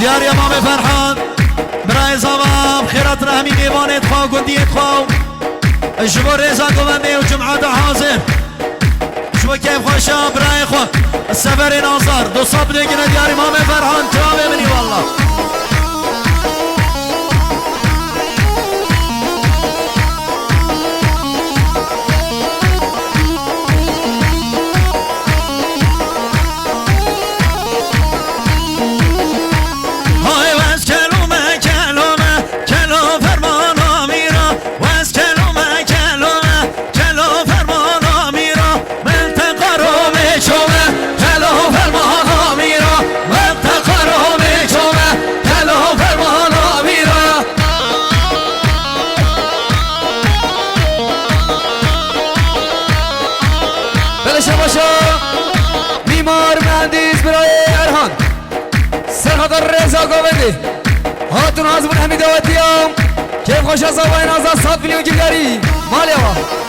دیاری امام فرحان برای زمان خیرات رحمی میوانت خواه گندیت خواه جبو رزا گونده و جمعات حاضر جبو کیف خوشا برای خواه السفر ناصر دو صاب دیگه دیاری امام فرحان توابه منی والله بیمار مهندیس برای ارهان سرخاطر رضا گوبندی هاتون حاضر همین دعوتی هم کیف خوش از آبای نازا 100 میلیون گیلگری مالی آبا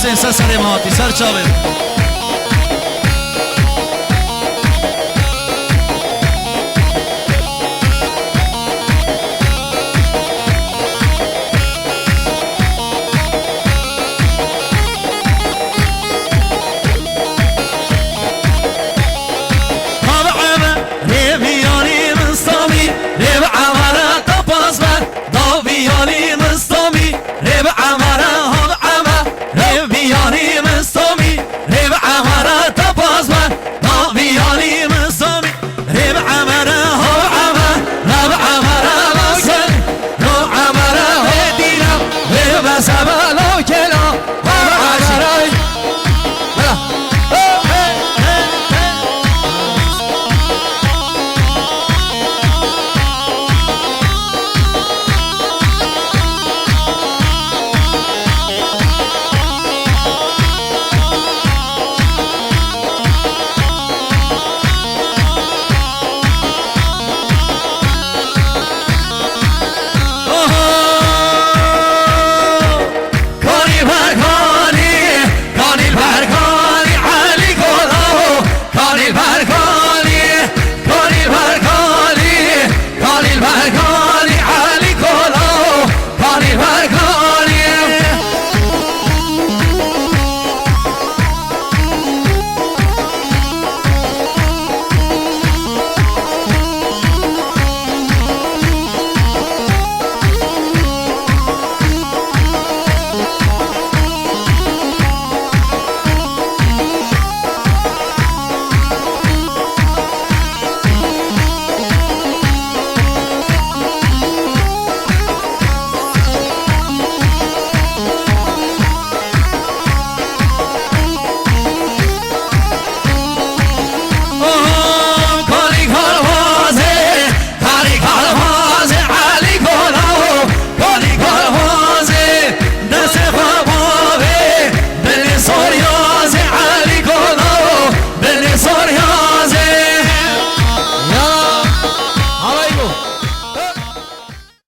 حسین سر سلاماتی سر چاوه